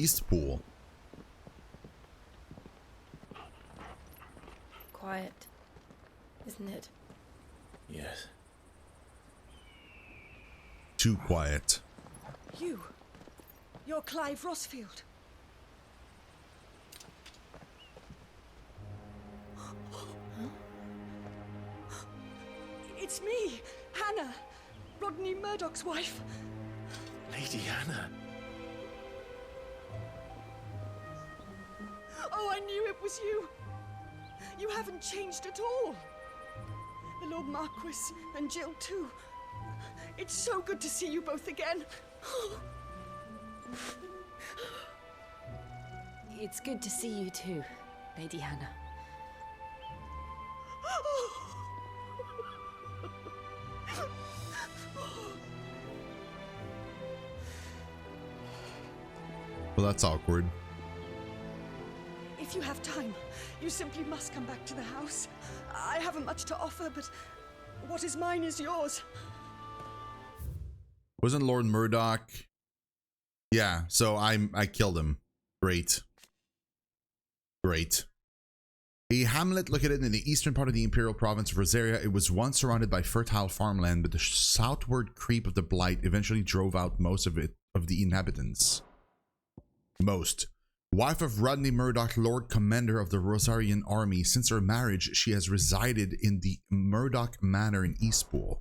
Eastpool. Quiet, isn't it? Yes. Too quiet. You're Clive Rossfield. It's me, Hannah, Rodney Murdoch's wife. Lady Hannah. Oh, I knew it was you. You haven't changed at all. The Lord Marquis and Jill too. It's so good to see you both again. It's good to see you too, Lady Hannah. Well, that's awkward. If you have time, you simply must come back to the house. I haven't much to offer, but what is mine is yours. Wasn't Lord Murdoch? Yeah, so I killed him. Great. Great. A hamlet located in the eastern part of the imperial province of Rosaria, it was once surrounded by fertile farmland, but the southward creep of the Blight eventually drove out most of the inhabitants. Wife of Rodney Murdoch, Lord Commander of the Rosarian Army. Since her marriage, she has resided in the Murdoch Manor in Eastpool.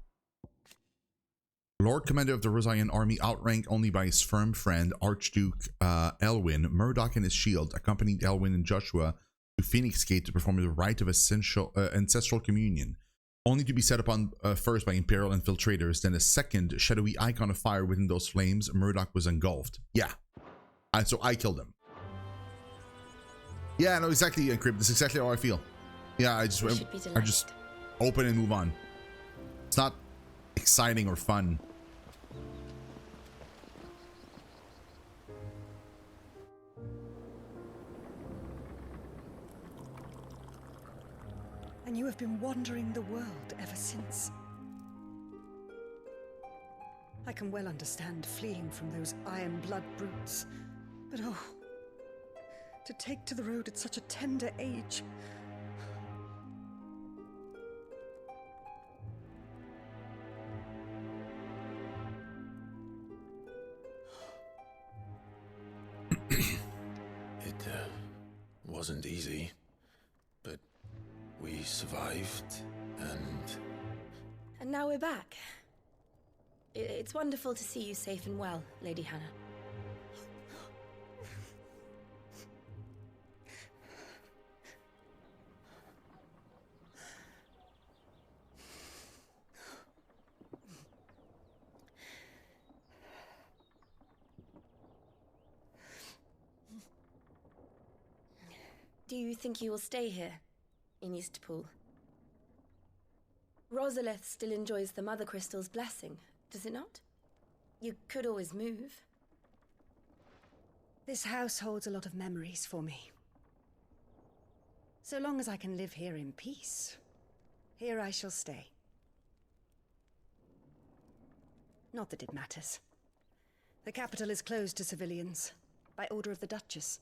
Lord Commander of the Rosarian Army, outranked only by his firm friend, Archduke Elwyn, Murdoch and his shield accompanied Elwyn and Joshua to Phoenix Gate to perform the rite of ancestral communion, only to be set upon first by Imperial infiltrators, then a second shadowy icon of fire within those flames. Murdoch was engulfed. Yeah. So I killed him. Yeah, no, exactly, Encrypt. That's exactly how I feel. Yeah, I just open and move on. It's not exciting or fun. And you have been wandering the world ever since. I can well understand fleeing from those iron blood brutes, but oh, to take to the road at such a tender age. It wasn't easy, but we survived, And now we're back. It's wonderful to see you safe and well, Lady Hannah. Do you think you will stay here, in Eastpool? Rosalith still enjoys the Mother Crystal's blessing, does it not? You could always move. This house holds a lot of memories for me. So long as I can live here in peace, here I shall stay. Not that it matters. The capital is closed to civilians, by order of the Duchess.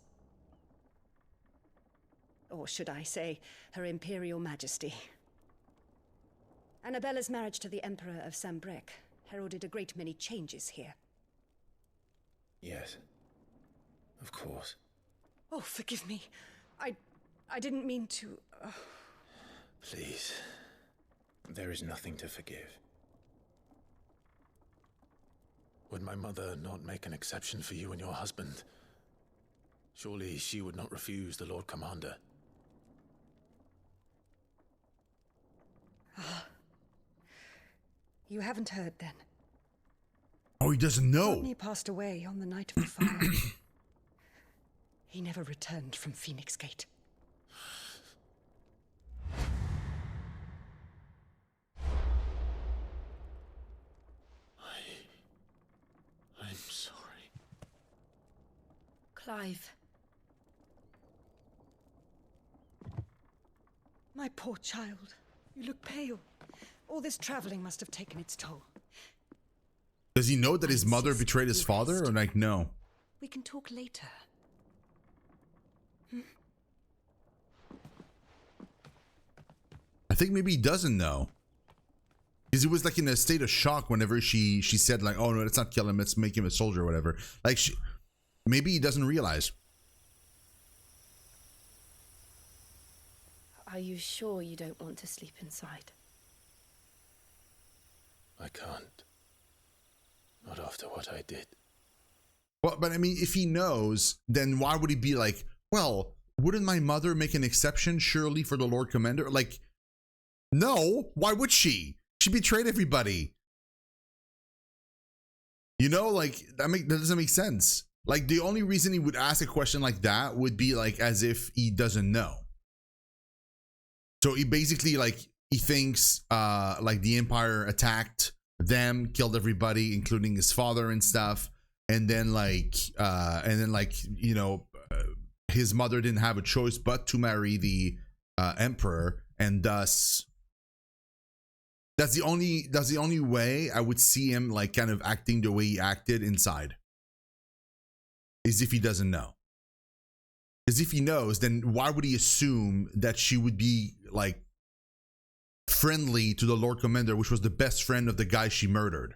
Or should I say, Her Imperial Majesty. Annabella's marriage to the Emperor of Sambrec heralded a great many changes here. yes, of course. Oh, forgive me. I didn't mean to... Please, there is nothing to forgive. Would my mother not make an exception for you and your husband? Surely she would not refuse the Lord Commander. You haven't heard, then. Oh, he doesn't know. Rodney passed away on the night of the fire. He never returned from Phoenix Gate. I'm sorry. Clive. My poor child. You look pale. All this traveling must have taken its toll. Does he know that his mother betrayed his father, or like, no? We can talk later, think maybe he doesn't know. Because he was like in a state of shock whenever she said like, oh no, let's not kill him, let's make him a soldier or whatever. Like maybe he doesn't realize. Are you sure you don't want to sleep inside? I can't. Not after what I did. Well, but I mean, if he knows, then why would he be like, well, wouldn't my mother make an exception surely for the Lord Commander? Like, no, why would she? She betrayed everybody. You know, like that doesn't make sense. Like the only reason he would ask a question like that would be like as if he doesn't know. So he basically like he thinks like the Empire attacked them, killed everybody, including his father and stuff, and then you know, his mother didn't have a choice but to marry the Emperor, and thus that's the only way I would see him like kind of acting the way he acted inside, is if he doesn't know. Because if he knows, then why would he assume that she would be like friendly to the Lord Commander, which was the best friend of the guy she murdered?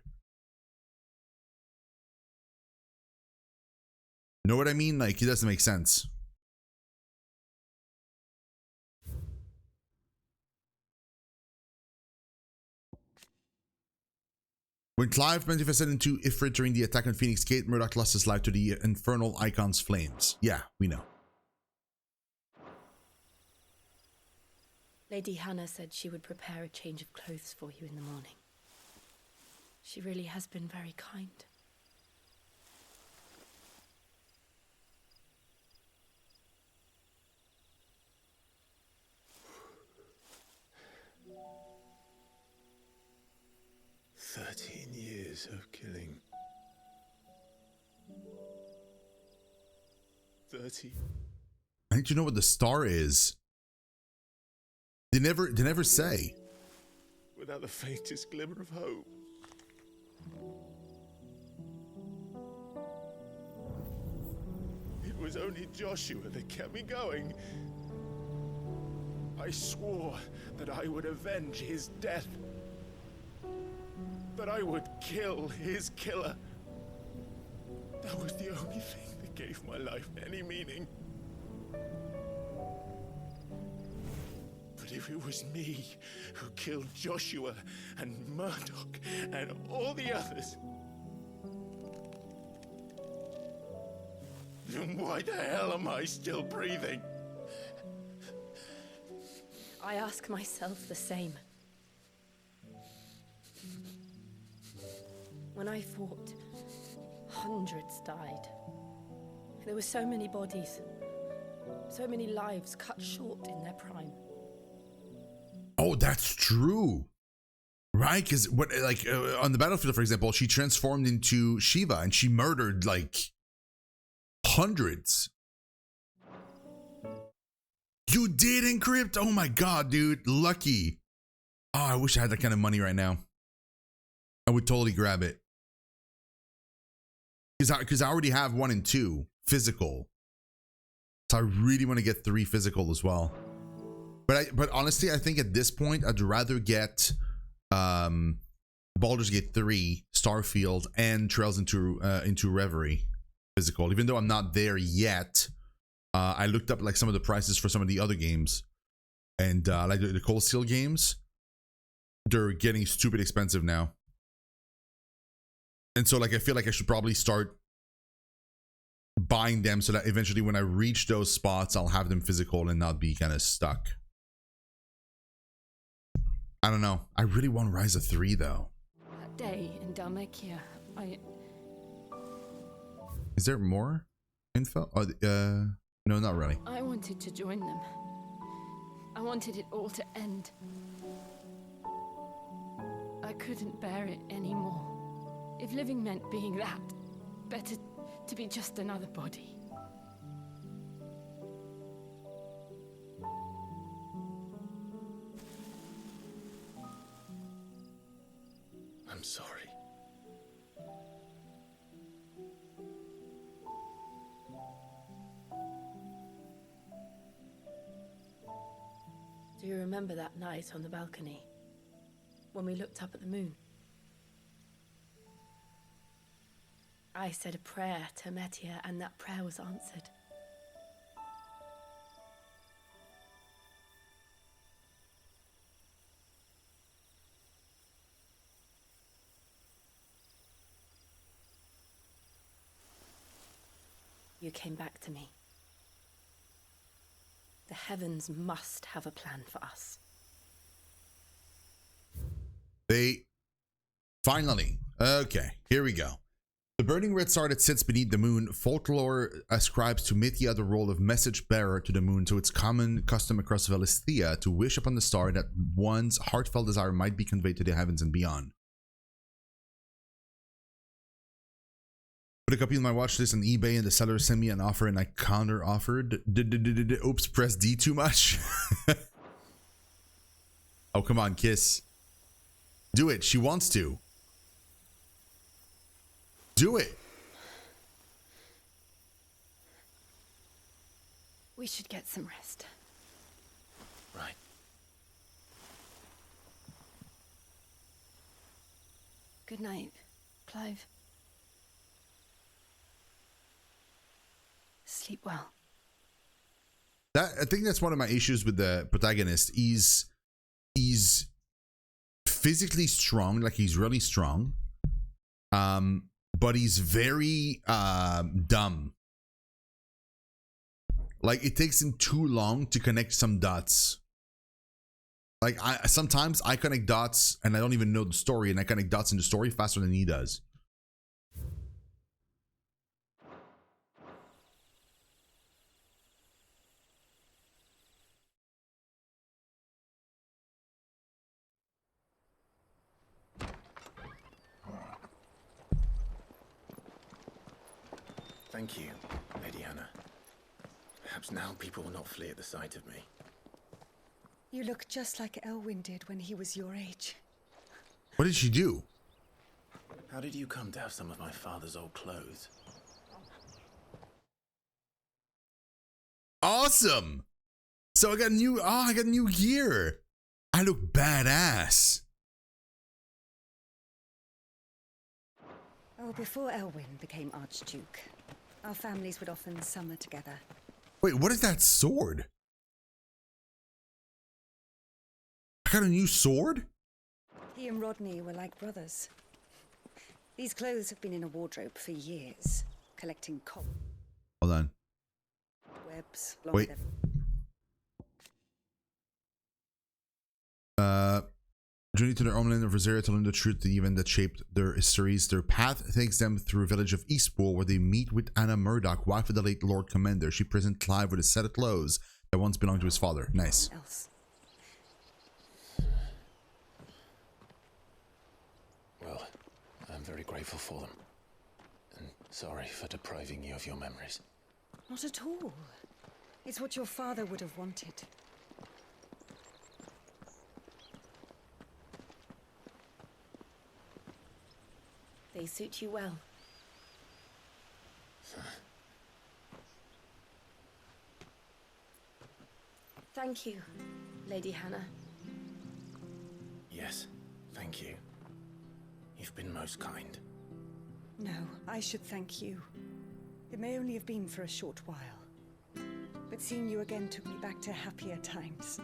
Know what I mean? Like, it doesn't make sense. When Clive manifested into Ifrit during the attack on Phoenix Gate, Murdoch lost his life to the infernal icon's flames. Yeah, we know. Lady Hannah said she would prepare a change of clothes for you in the morning. She really has been very kind. Years of killing. 30. I need to know what the star is. They never say. Without the faintest glimmer of hope. It was only Joshua that kept me going. I swore that I would avenge his death. That I would kill his killer. That was the only thing that gave my life any meaning. But if it was me who killed Joshua and Murdoch and all the others, then why the hell am I still breathing? I ask myself the same. When I fought, hundreds died. There were so many bodies, so many lives cut short in their prime. Oh, that's true. Right? Because what, like on the battlefield, for example, she transformed into Shiva and she murdered like hundreds. You did encrypt? Oh my god, dude. Lucky. Oh, I wish I had that kind of money right now. I would totally grab it. Because I already have 1 and 2 physical. So I really want to get 3 physical as well. But honestly, I think at this point I'd rather get Baldur's Gate 3, Starfield, and Trails into Reverie physical. Even though I'm not there yet, I looked up like some of the prices for some of the other games, and like the Cold Steel games, they're getting stupid expensive now. And so like I feel like I should probably start buying them so that eventually when I reach those spots, I'll have them physical and not be kind of stuck. I don't know. I really want Rise of 3 though. That day in Dalmekia, Is there more info? Oh, no, not really. I wanted to join them. I wanted it all to end. I couldn't bear it anymore. If living meant being that, better to be just another body. I'm sorry. Do you remember that night on the balcony? When we looked up at the moon? I said a prayer to Metia, and that prayer was answered. You came back to me. The heavens must have a plan for us. They finally. Okay, here we go. The burning red star that sits beneath the moon, folklore ascribes to Mythia the role of message bearer to the moon, so it's common custom across Velisthea to wish upon the star that one's heartfelt desire might be conveyed to the heavens and beyond. Put a copy of my watch list on eBay and the seller sent me an offer and I counter offered. Oops, press D too much. Oh, come on, Kiss. Do it. She wants to. Do it. We should get some rest. Right. Good night, Clive. Sleep well. I think that's one of my issues with the protagonist. He's physically strong, like he's really strong. But he's very dumb. Like it takes him too long to connect some dots. Like sometimes I connect dots and I don't even know the story, and I connect dots in the story faster than he does. Thank you, Lady Hannah. Perhaps now people will not flee at the sight of me. You look just like Elwyn did when he was your age. What did she do? How did you come to have some of my father's old clothes? Awesome! So I got new gear. I look badass. Oh, before Elwyn became Archduke, our families would often summer together. Wait, what is that sword? I got a new sword? He and Rodney were like brothers. These clothes have been in a wardrobe for years, collecting Hold on. webs. Wait. Journey to their homeland of Rosaria to learn the truth, the event that shaped their histories. Their path takes them through a village of Eastpool, where they meet with Anna Murdoch, wife of the late Lord Commander. She presents Clive with a set of clothes that once belonged to his father. Nice. Well, I'm very grateful for them. And sorry for depriving you of your memories. Not at all. It's what your father would have wanted. They suit you well. Thank you, Lady Hannah. Yes, thank you. You've been most kind. No, I should thank you. It may only have been for a short while, but seeing you again took me back to happier times.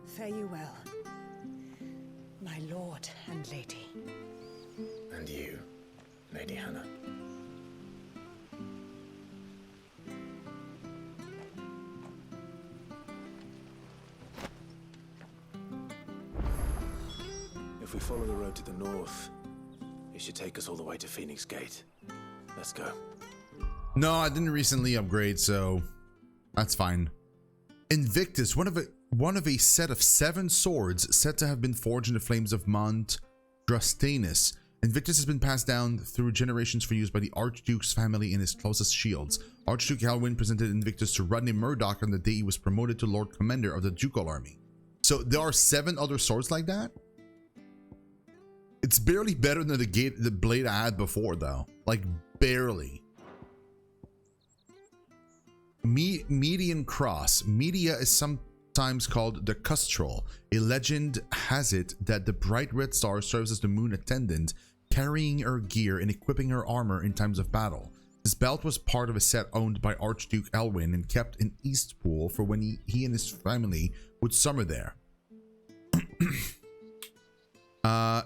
Fare you well, my lord and lady. And you, Lady Hannah. If we follow the road to the north, it should take us all the way to Phoenix Gate. Let's go. No, I didn't recently upgrade, so that's fine. Invictus, one of a set of 7 swords said to have been forged in the flames of Mount Drustanus. Invictus has been passed down through generations for use by the Archduke's family in his closest shields. Archduke Elwyn presented Invictus to Rodney Murdoch on the day he was promoted to Lord Commander of the Ducal Army. So there are 7 other swords like that? It's barely better than the blade I had before, though. Like, barely. Median cross. Media is sometimes called the Custrel. A legend has it that the bright red star serves as the moon attendant, carrying her gear and equipping her armor in times of battle. This belt was part of a set owned by Archduke Elwin and kept in Eastpool for when he and his family would summer there.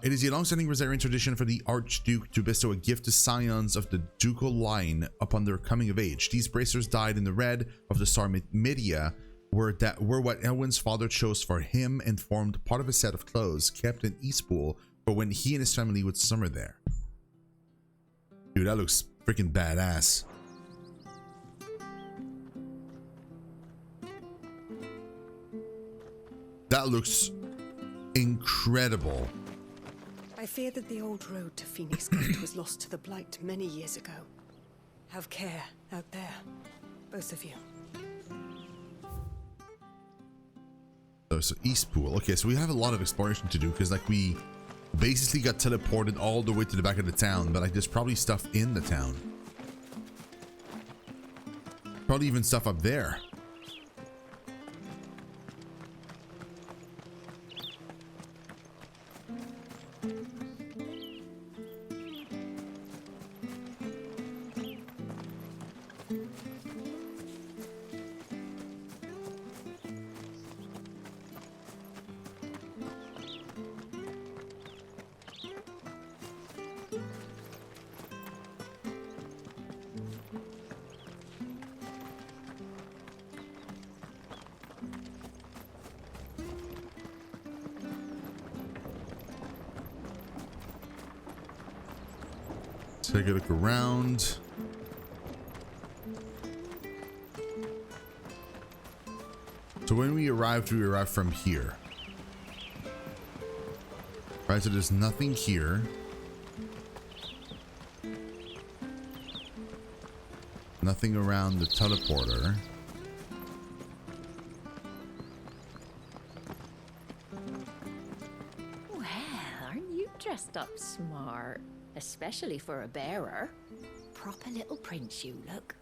It is a long-standing Rosarian tradition for the Archduke to bestow a gift to scions of the ducal line upon their coming of age. These bracers dyed in the red of the star Media were what Elwin's father chose for him and formed part of a set of clothes kept in Eastpool for when he and his family would summer there. Dude, that looks freaking badass. That looks incredible. I fear that the old road to Phoenix Gate was lost to the Blight many years ago. Have care out there, both of you. So Eastpool. Okay, so we have a lot of exploration to do because like we basically got teleported all the way to the back of the town, but like there's probably stuff in the town. Probably even stuff up there. Take a look around. So when we arrived from here. Right, so there's nothing here. Nothing around the teleporter. Well, aren't you dressed up smart? Especially for a bearer. Proper little prince you look.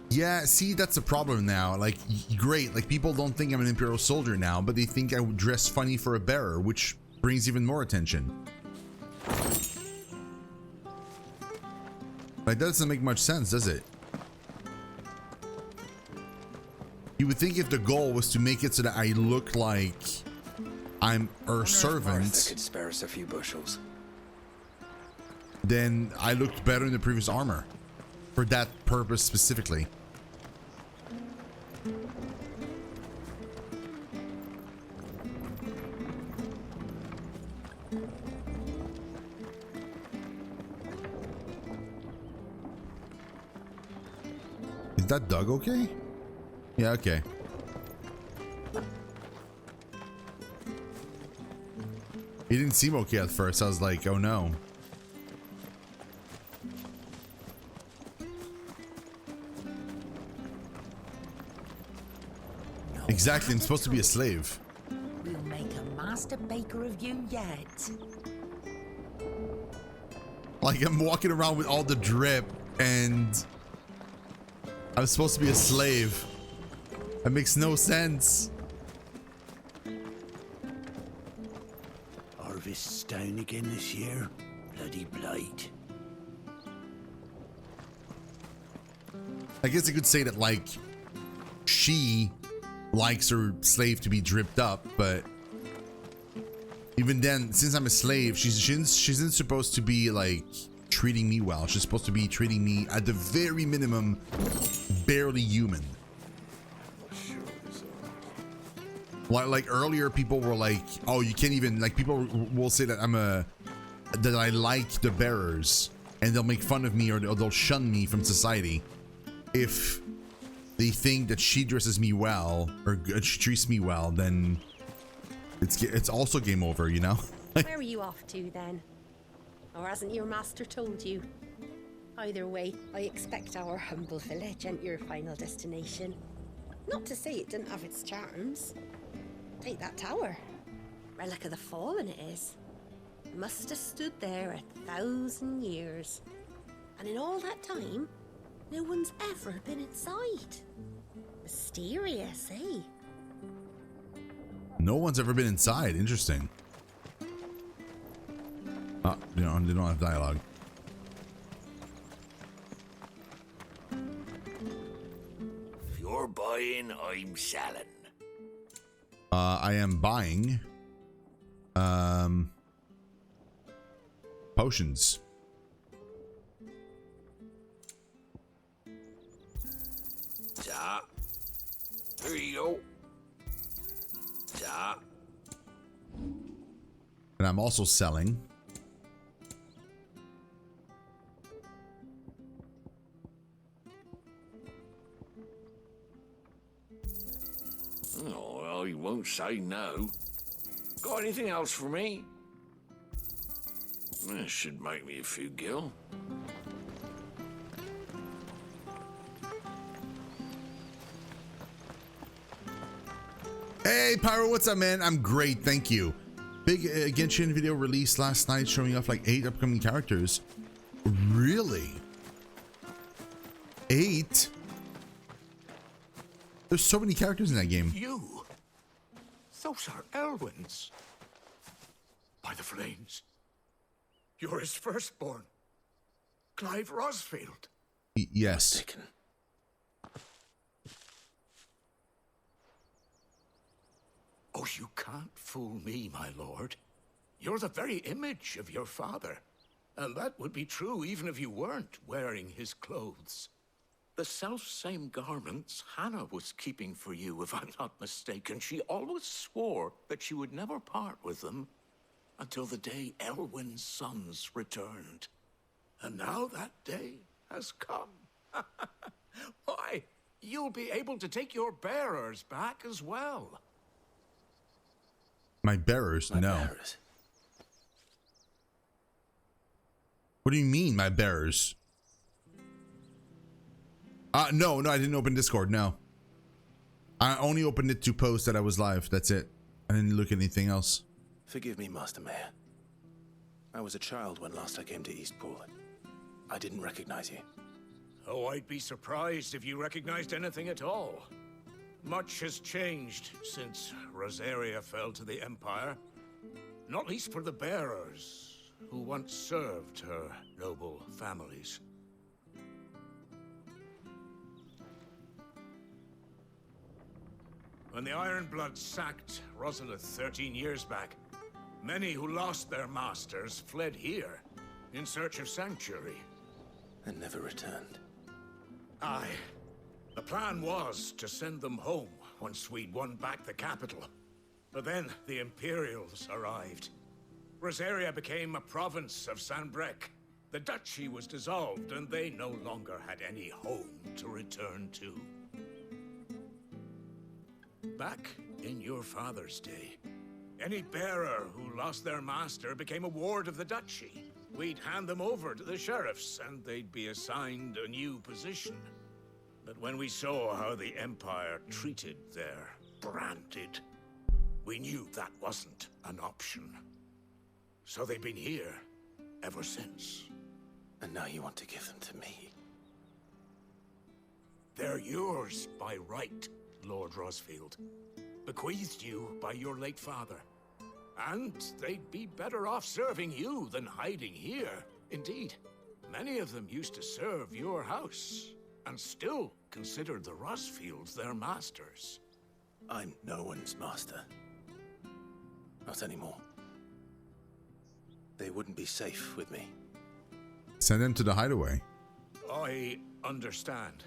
Yeah, see, that's the problem now. Like, great, like people don't think I'm an Imperial soldier now, but they think I would dress funny for a bearer, which brings even more attention. Like, that doesn't make much sense, does it? You would think if the goal was to make it so that I look like I'm her servant, Martha could spare us a few bushels. then I looked better in the previous armor for that purpose specifically. Is that Doug okay? Yeah, okay. He didn't seem okay at first. I was like, oh no. Exactly, I'm supposed to be a slave. We'll make a master baker of you yet. Like, I'm walking around with all the drip and I'm supposed to be a slave. That makes no sense. Harvest's down again this year. Bloody blight. I guess I could say that, like, she likes her slave to be dripped up, but even then, since I'm a slave, she isn't supposed to be like treating me well. She's supposed to be treating me at the very minimum barely human. Like earlier, people were like, "Oh, you can't even," like, people will say that that I like the bearers, and they'll make fun of me or they'll shun me from society if they think that she dresses me well or she treats me well. Then it's also game over, you know. Where are you off to then? Or hasn't your master told you? Either way, I expect our humble village ain't your final destination. Not to say it didn't have its charms. Take that tower. Relic of the Fallen it is. Must have stood there 1,000 years. And in all that time, No one's ever been inside. Mysterious, eh? No one's ever been inside. Interesting. They don't have dialogue. If you're buying, I'm selling. I am buying potions. Ja. Here you go. Ja. And I'm also selling Oh, well, you won't say no. Got anything else for me? This should make me a few gil. Hey Pyro, what's up, man? I'm great, thank you. Big Genshin video released last night showing off like 8 upcoming characters. Really? 8? There's so many characters in that game. You? Those are Elwyn's. By the flames. You're his firstborn. Clive Rosfield. Yes. Mistaken. Oh, you can't fool me, my lord. You're the very image of your father. And that would be true even if you weren't wearing his clothes. The self-same garments Hannah was keeping for you, if I'm not mistaken. She always swore that she would never part with them until the day Elwyn's sons returned. And now that day has come. Why, you'll be able to take your bearers back as well. My bearers? No. Bearers. What do you mean, my bearers? No, I didn't open Discord, no. I only opened it to post that I was live, that's it. I didn't look at anything else. Forgive me, Master Mayor. I was a child when last I came to Eastpool. I didn't recognize you. Oh, I'd be surprised if you recognized anything at all. Much has changed since Rosaria fell to the Empire. Not least for the bearers, who once served her noble families. When the Ironbloods sacked Rosalith 13 years back, many who lost their masters fled here in search of sanctuary. And never returned. Aye. The plan was to send them home once we'd won back the capital. But then the Imperials arrived. Rosaria became a province of Sanbreque. The duchy was dissolved, and they no longer had any home to return to. Back in your father's day, any bearer who lost their master became a ward of the duchy. We'd hand them over to the sheriffs, and they'd be assigned a new position. But when we saw how the Empire treated their branded, we knew that wasn't an option. So they've been here ever since. And now you want to give them to me. They're yours by right, Lord Rosfield. Bequeathed you by your late father. And they'd be better off serving you than hiding here. Indeed, many of them used to serve your house, and still considered the Rosfields their masters. I'm no one's master. Not anymore. They wouldn't be safe with me. Send them to the hideaway. I understand.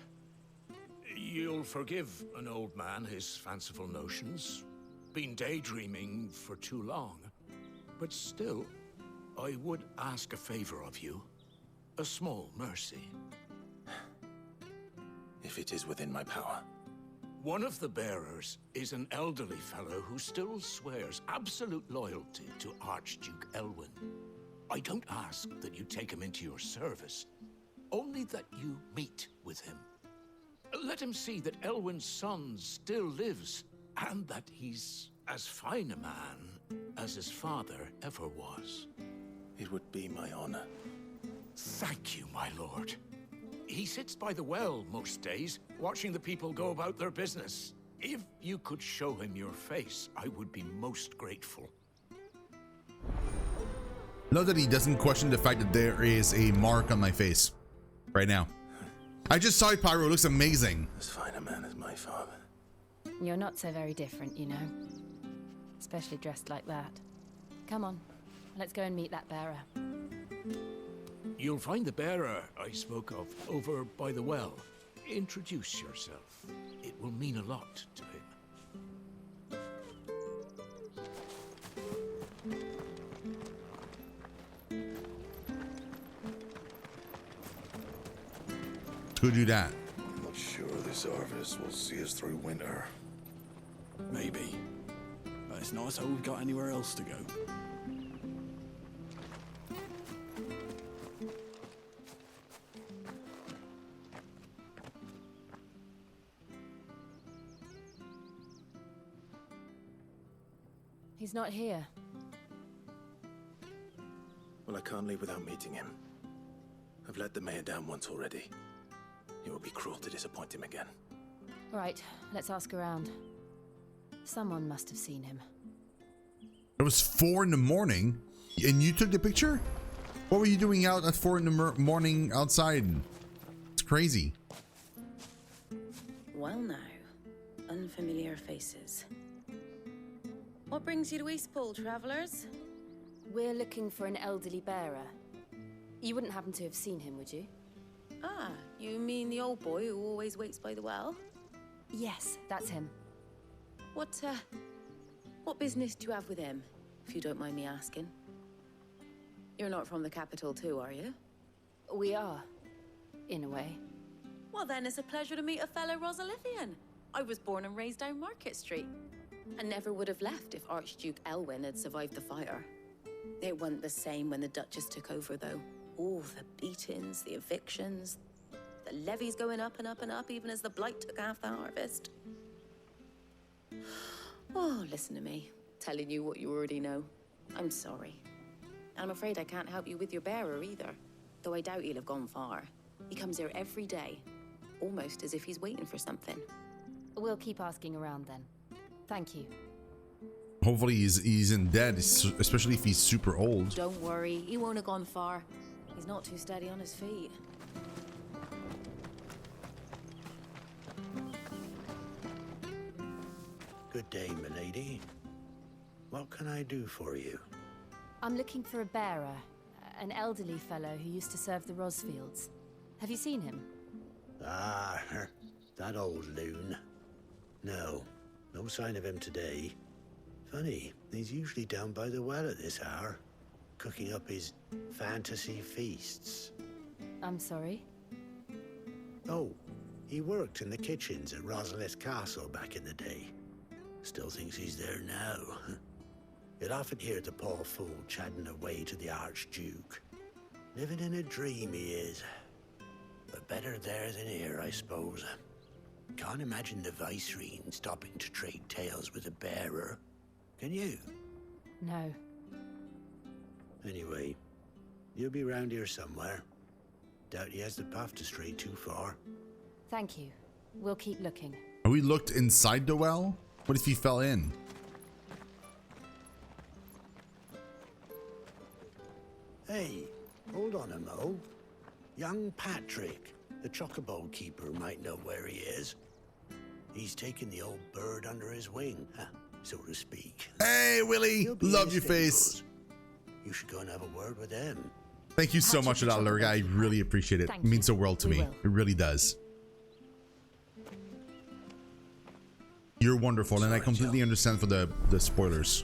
You'll forgive an old man his fanciful notions. Been daydreaming for too long. But still, I would ask a favor of you. A small mercy. If it is within my power. One of the bearers is an elderly fellow who still swears absolute loyalty to Archduke Elwyn. I don't ask that you take him into your service, only that you meet with him. Let him see that Elwyn's son still lives, and that he's as fine a man as his father ever was. It would be my honor. Thank you, my lord. He sits by the well most days, watching the people go about their business. If you could show him your face, I would be most grateful. Love that he doesn't question the fact that there is a mark on my face right now. I just saw it, Pyro. It looks amazing. As fine a man as my father. You're not so very different, you know. Especially dressed like that. Come on, let's go and meet that bearer. You'll find the bearer I spoke of over by the well. Introduce yourself. It will mean a lot to him. Who do that? I'm not sure this harvest will see us through winter. Maybe. But it's not as though we've got anywhere else to go. He's not here. Well, I can't leave without meeting him. I've let the mayor down once already. It would be cruel to disappoint him again. Right, let's ask around. Someone must have seen him. It was 4 in the morning, and you took the picture? What were you doing out at 4 in the morning outside? It's crazy. Well now, unfamiliar faces. What brings you to Eastpool, travelers? We're looking for an elderly bearer. You wouldn't happen to have seen him, would you? Ah, you mean the old boy who always waits by the well? Yes, that's him. What business do you have with him, if you don't mind me asking? You're not from the capital too, are you? We are, in a way. Well then, it's a pleasure to meet a fellow Rosalithian. I was born and raised down Market Street, and never would have left if Archduke Elwyn had survived the fire. It wasn't the same when the Duchess took over, though. Oh, the beatings, the evictions, the levies going up and up and up, even as the blight took half the harvest. Oh, listen to me, telling you what you already know. I'm sorry. I'm afraid I can't help you with your bearer either, though I doubt he'll have gone far. He comes here every day, almost as if he's waiting for something. We'll keep asking around then. Thank you. Hopefully he's in dead, especially if he's super old. Don't worry, he won't have gone far. He's not too steady on his feet. Good day, milady. What can I do for you? I'm looking for a bearer, an elderly fellow who used to serve the Rosfields. Have you seen him? Ah, that old loon. No sign of him today. Funny, he's usually down by the well at this hour, cooking up his fantasy feasts. I'm sorry? Oh, he worked in the kitchens at Rosalith Castle back in the day. Still thinks he's there now. You'd often hear the poor fool chatting away to the Archduke. Living in a dream he is. But better there than here, I suppose. Can't imagine the Viceroy stopping to trade tales with a bearer. Can you? No. Anyway, you'll be round here somewhere. Doubt he has the path to stray too far. Thank you. We'll keep looking. Have we looked inside the well? What if he fell in? Hey, hold on a mo. Young Patrick, the chocobo keeper, might know where he is. He's taken the old bird under his wing, so to speak. Hey, Willie! Love your face. You should go and have a word with him. Thank you so much for that, Lurga. I really appreciate it. It means the world to me. It really does. You're wonderful, and I completely understand for the spoilers.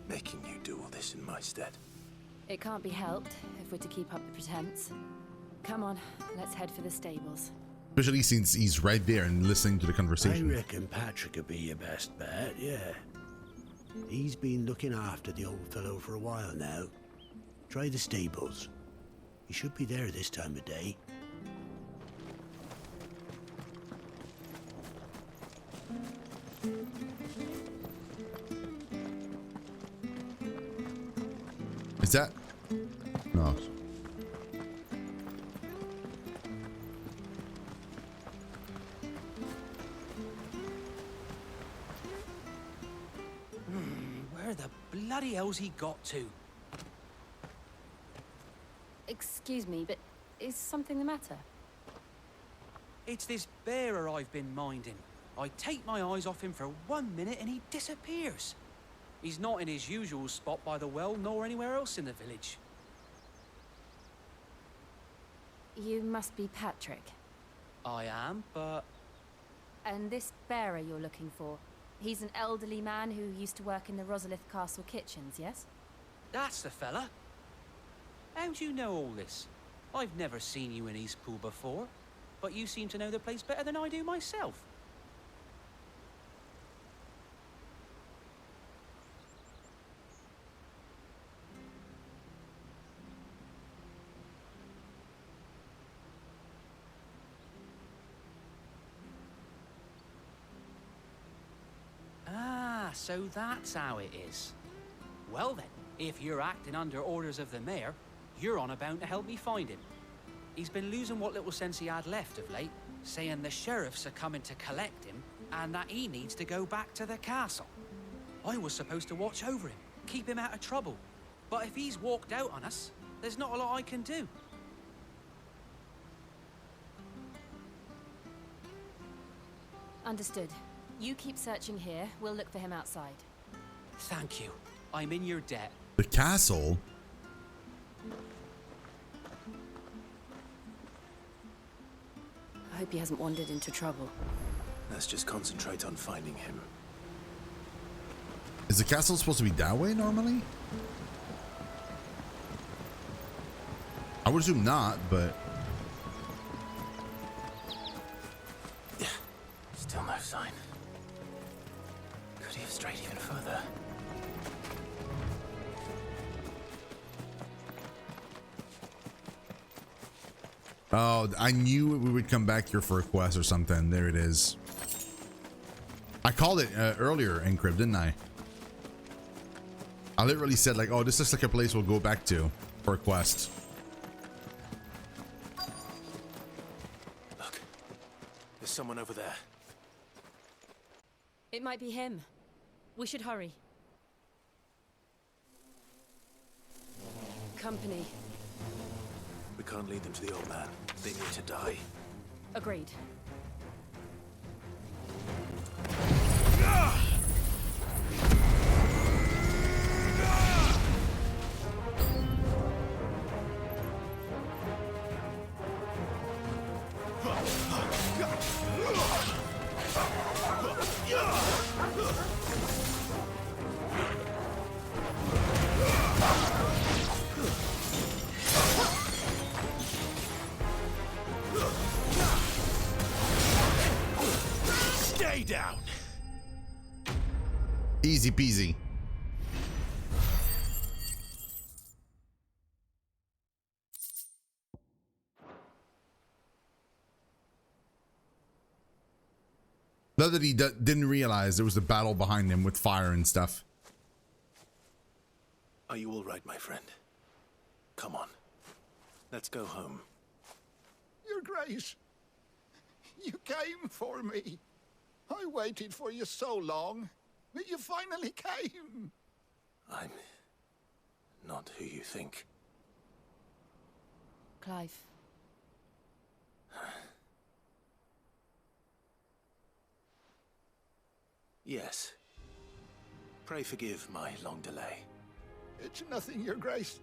Making you do all this in my stead. It can't be helped if we're to keep up the pretense. Come on, let's head for the stables. Especially since he's right there and listening to the conversation. I reckon Patrick would be your best bet, yeah. He's been looking after the old fellow for a while now. Try the stables. He should be there this time of day. Is that? No. Where the bloody hell's he got to? Excuse me, but is something the matter? It's this bearer I've been minding. I take my eyes off him for 1 minute and he disappears. He's not in his usual spot by the well, nor anywhere else in the village. You must be Patrick. I am, but... And this bearer you're looking for, he's an elderly man who used to work in the Rosalith Castle kitchens, yes? That's the fella. How do you know all this? I've never seen you in Eastpool before, but you seem to know the place better than I do myself. So that's how it is. Well then, if you're acting under orders of the mayor, you're on about to help me find him. He's been losing what little sense he had left of late, saying the sheriffs are coming to collect him and that he needs to go back to the castle. I was supposed to watch over him, keep him out of trouble. But if he's walked out on us, there's not a lot I can do. Understood. You keep searching here. We'll look for him outside. Thank you. I'm in your debt. The castle? I hope he hasn't wandered into trouble. Let's just concentrate on finding him. Is the castle supposed to be that way normally? I would assume not, but... Still no sign. Could he have strayed even further? Oh, I knew we would come back here for a quest or something. There it is. I called it earlier in Crib, didn't I? I literally said like, oh, this looks like a place we'll go back to for a quest. Look, there's someone over there. It might be him. We should hurry. Company. We can't lead them to the old man. They need to die. Agreed. Stay down. Easy peasy. Not that he didn't realize there was a battle behind him with fire and stuff. Are you all right, my friend? Come on. Let's go home. Your Grace, you came for me. I waited for you so long, but you finally came. I'm not who you think. Clive. Yes. Pray forgive my long delay. It's nothing, Your Grace.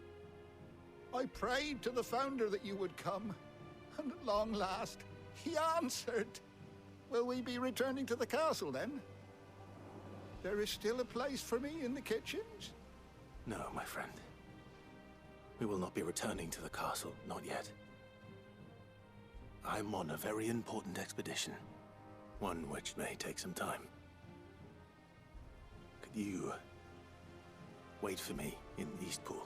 I prayed to the Founder that you would come, and at long last, he answered. Will we be returning to the castle, then? There is still a place for me in the kitchens? No, my friend. We will not be returning to the castle, not yet. I'm on a very important expedition, one which may take some time. Could you wait for me in Eastpool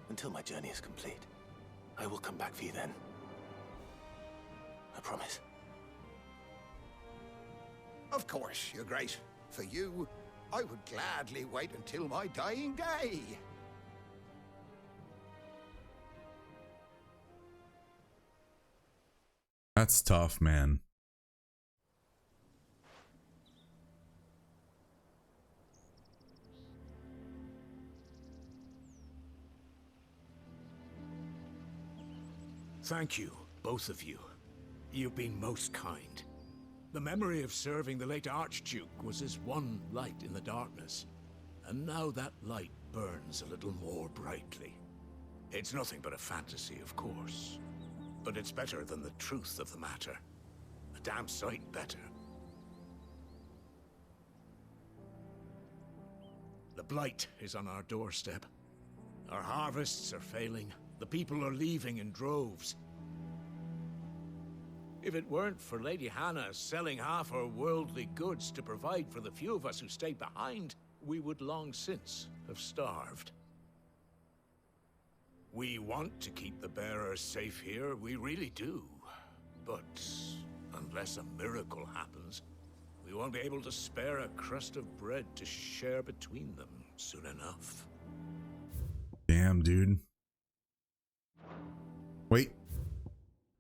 until my journey is complete? I will come back for you then. I promise. Of course, Your Grace. For you, I would gladly wait until my dying day. That's tough, man. Thank you, both of you. You've been most kind. The memory of serving the late Archduke was as one light in the darkness, and now that light burns a little more brightly. It's nothing but a fantasy, of course, but it's better than the truth of the matter. A damn sight better. The blight is on our doorstep. Our harvests are failing. The people are leaving in droves. If it weren't for Lady Hannah selling half her worldly goods to provide for the few of us who stayed behind, we would long since have starved. We want to keep the bearers safe here, we really do. But unless a miracle happens, we won't be able to spare a crust of bread to share between them soon enough. Damn, dude. Wait.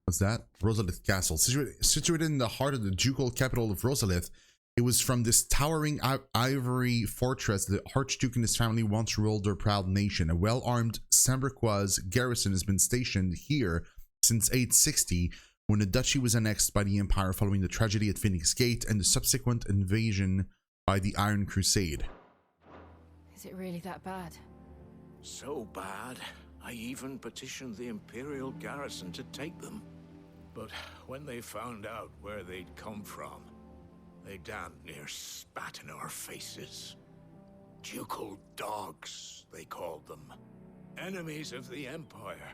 What's that? Rosalith Castle. Situated in the heart of the ducal capital of Rosalith, it was from this towering ivory fortress that the Archduke and his family once ruled their proud nation. A well-armed Samberquois garrison has been stationed here since 860, when the duchy was annexed by the Empire following the tragedy at Phoenix Gate and the subsequent invasion by the Iron Crusade. Is it really that bad? So bad, I even petitioned the Imperial garrison to take them. But when they found out where they'd come from, they damn near spat in our faces. Ducal dogs, they called them. Enemies of the Empire.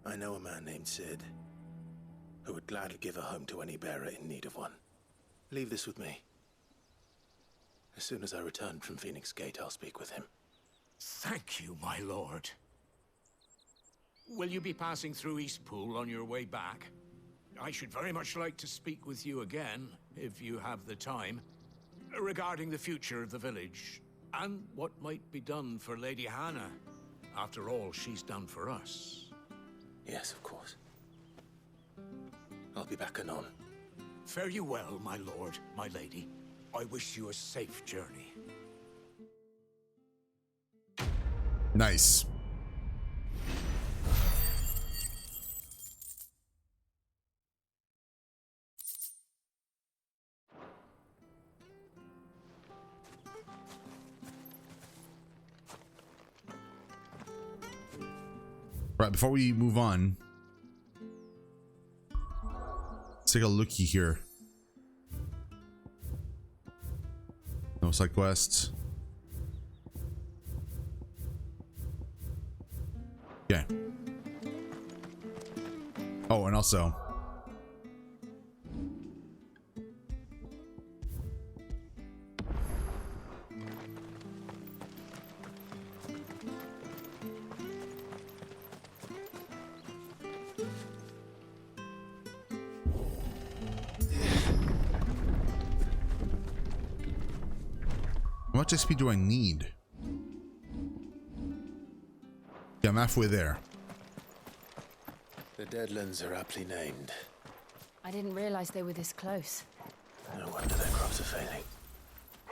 I know a man named Sid, who would gladly give a home to any bearer in need of one. Leave this with me. As soon as I return from Phoenix Gate, I'll speak with him. Thank you, my lord. Will you be passing through Eastpool on your way back? I should very much like to speak with you again, if you have the time, regarding the future of the village, and what might be done for Lady Hannah, after all she's done for us. Yes, of course. I'll be back anon. Fare you well, my lord, my lady. I wish you a safe journey. Nice. Right, before we move on, let's take a looky here. No side quests. Yeah. Oh, and also, how much XP do I need? Yeah, I'm halfway there. The Deadlands are aptly named. I didn't realize they were this close. No wonder their crops are failing.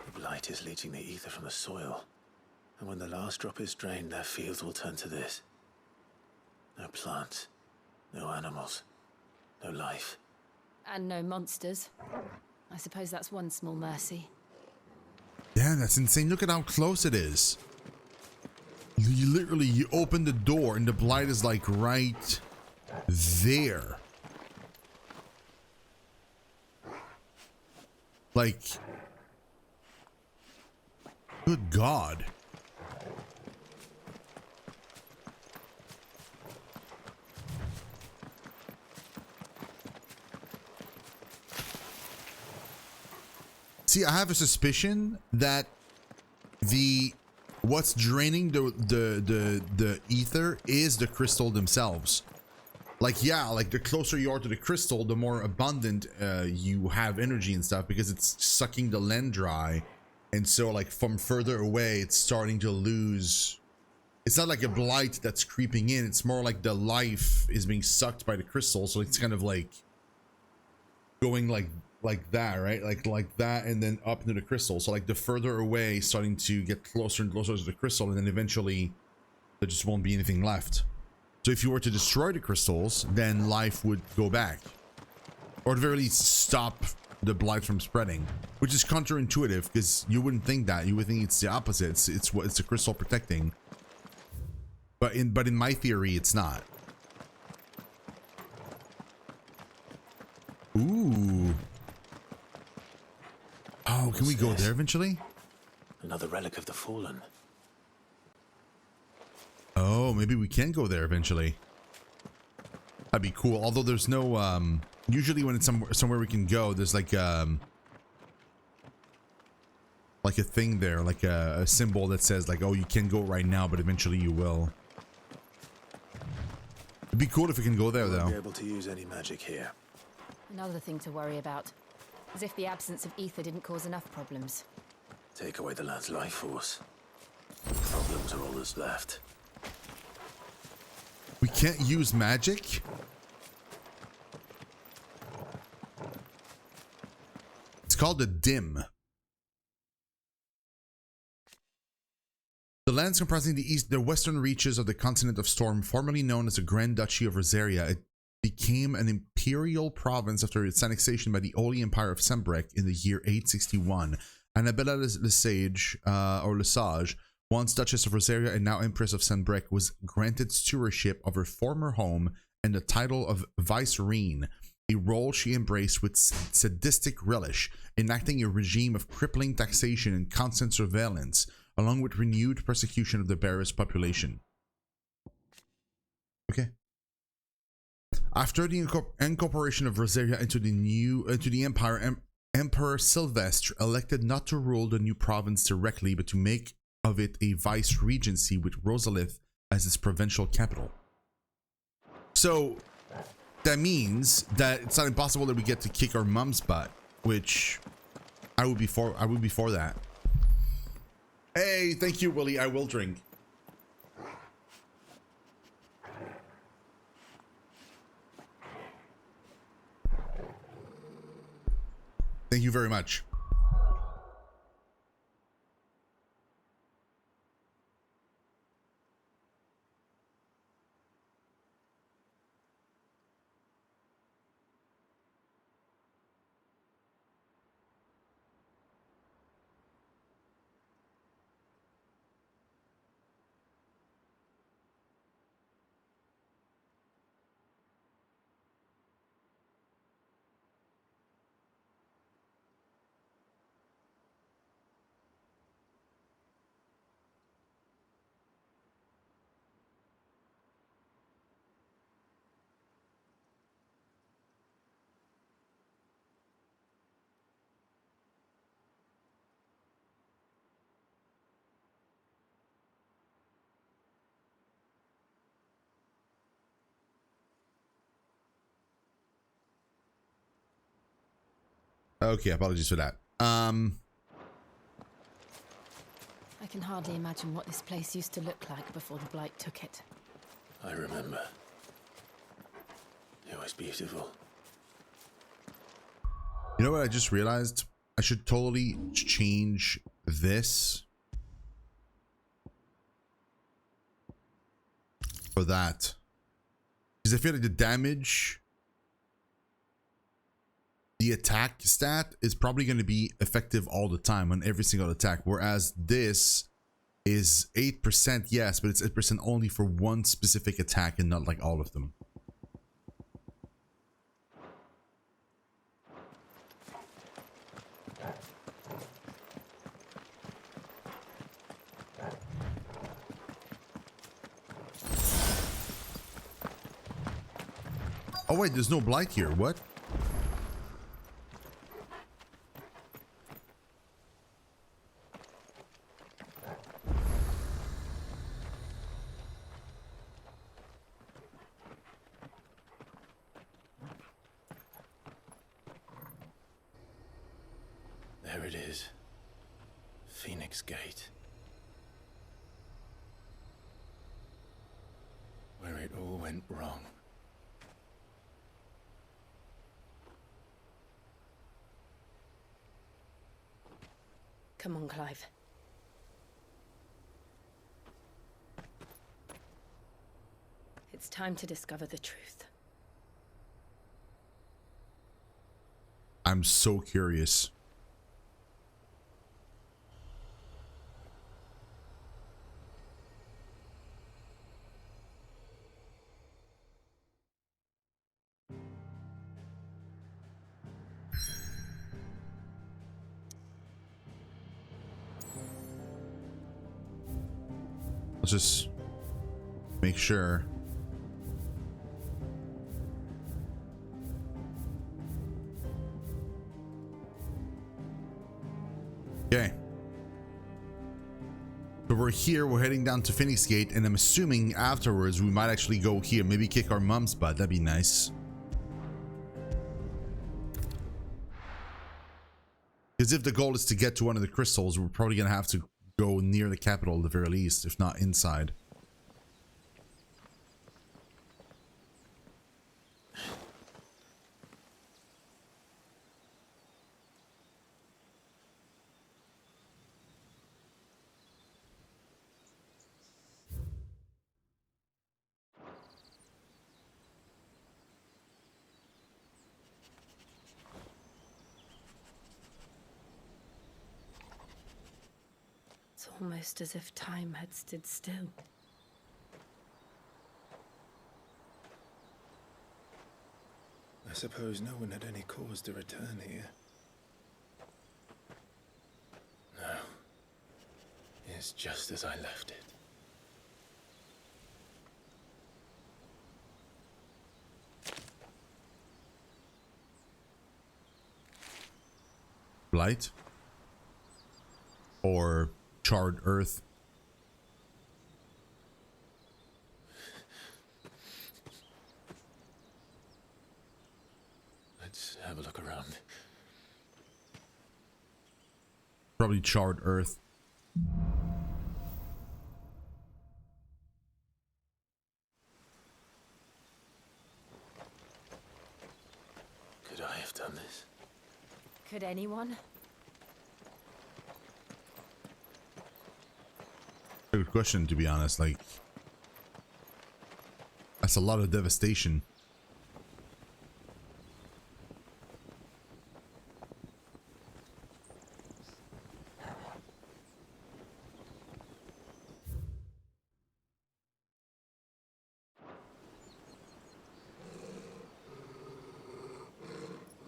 The blight is leaching the ether from the soil. And when the last drop is drained, their fields will turn to this. No plants, no animals, no life. And no monsters. I suppose that's one small mercy. Damn, that's insane. Look at how close it is. You literally, you open the door and the blight is like right there. Like, good God. See, I have a suspicion that what's draining the ether is the crystal themselves. Like, yeah, like the closer you are to the crystal, the more abundant you have energy and stuff, because it's sucking the land dry. And so like from further away, it's starting to lose. It's not like a blight that's creeping in. It's more like the life is being sucked by the crystal. So it's kind of like going like that, right? Like that, and then up into the crystal. So like the further away, starting to get closer and closer to the crystal, and then eventually there just won't be anything left. So if you were to destroy the crystals, then life would go back. Or at the very least, stop the blight from spreading. Which is counterintuitive, because you wouldn't think that. You would think it's the opposite. It's what it's the crystal protecting. But in my theory, it's not. Ooh. Oh, can we go there eventually? Another relic of the fallen. Oh, maybe we can go there eventually. That'd be cool. Although there's no usually when it's somewhere we can go, there's like a thing there, like a symbol that says like, oh, you can go right now, but eventually you will. It'd be cool if we can go there though. Be able to use any magic here. Another thing to worry about. As if the absence of ether didn't cause enough problems. Take away the lad's life force. Problems are all that's left. We can't use magic? It's called a dim. The lands comprising the western reaches of the continent of Storm, formerly known as the Grand Duchy of Rosaria, it became an imperial province after its annexation by the Holy Empire of Sembrek in the year 861. Annabella Lesage, once Duchess of Rosaria and now Empress of Sembrek, was granted stewardship of her former home and the title of Vicereine, a role she embraced with sadistic relish, enacting a regime of crippling taxation and constant surveillance, along with renewed persecution of the Barris population. Okay. After the incorporation of Rosaria into the empire, Emperor Sylvestre elected not to rule the new province directly, but to make of it a vice-regency with Rosalith as its provincial capital. So that means that it's not impossible that we get to kick our mom's butt, which I would be for. I would be for that. Hey, thank you, Willie. I will drink. Thank you very much. Okay, apologies for that. I can hardly imagine what this place used to look like before the Blight took it. I remember. It was beautiful. You know what I just realized? I should totally change this for that. Because I feel like the damage, the attack stat is probably going to be effective all the time on every single attack, whereas this is 8%, yes, but it's 8% only for one specific attack and not like all of them. Oh wait, there's no blight here. What? There it is. Phoenix Gate. Where it all went wrong. Come on, Clive. It's time to discover the truth. I'm so curious. Let's just make sure. Okay. So we're here, we're heading down to Phoenix Gate, and I'm assuming afterwards we might actually go here, maybe kick our mom's butt. That'd be nice. Because if the goal is to get to one of the crystals, we're probably gonna have to go near the capital at the very least, if not inside. It's almost as if time had stood still. I suppose no one had any cause to return here. No. It's just as I left it. Blight? Or charred earth? Let's have a look around. Probably charred earth. Could I have done this? Could anyone? Good question, to be honest. Like, that's a lot of devastation.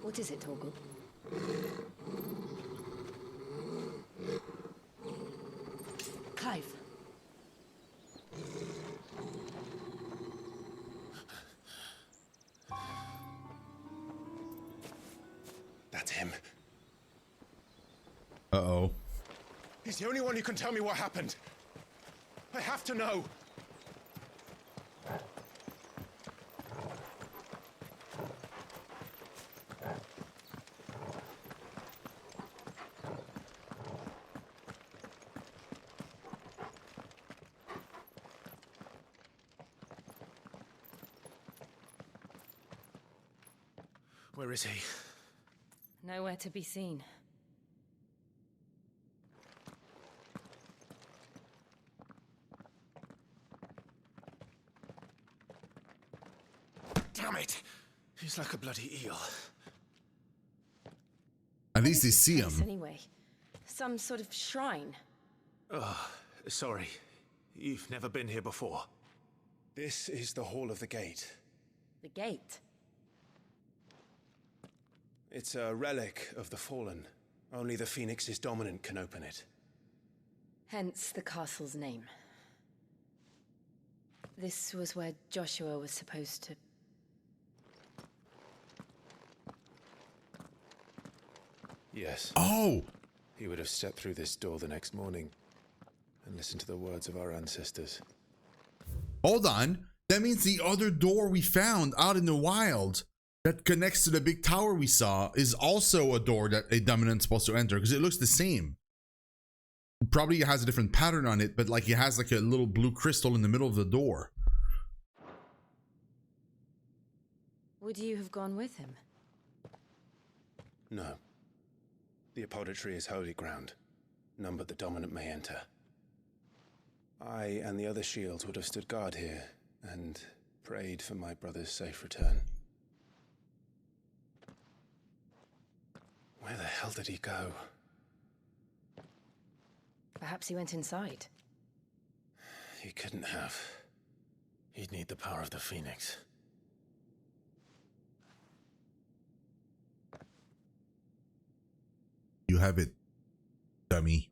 What is it, Torgal? Clive. That's him. Uh-oh. He's the only one who can tell me what happened. I have to know. Where is he? Nowhere to be seen. Damn it! He's like a bloody eel. At least they see him. Anyway, some sort of shrine. Oh, sorry. You've never been here before. This is the Hall of the Gate. The gate. It's a relic of the Fallen. Only the Phoenix's dominant can open it. Hence the castle's name. This was where Joshua was supposed to... Yes. Oh! He would have stepped through this door the next morning and listened to the words of our ancestors. Hold on. That means the other door we found out in the wild that connects to the big tower we saw is also a door that a dominant's supposed to enter, because it looks the same. Probably it has a different pattern on it, but like it has like a little blue crystal in the middle of the door. Would you have gone with him? No. The apodatory is holy ground. None but the dominant may enter. I and the other shields would have stood guard here and prayed for my brother's safe return. Where the hell did he go? Perhaps he went inside. He couldn't have. He'd need the power of the Phoenix. You have it, dummy.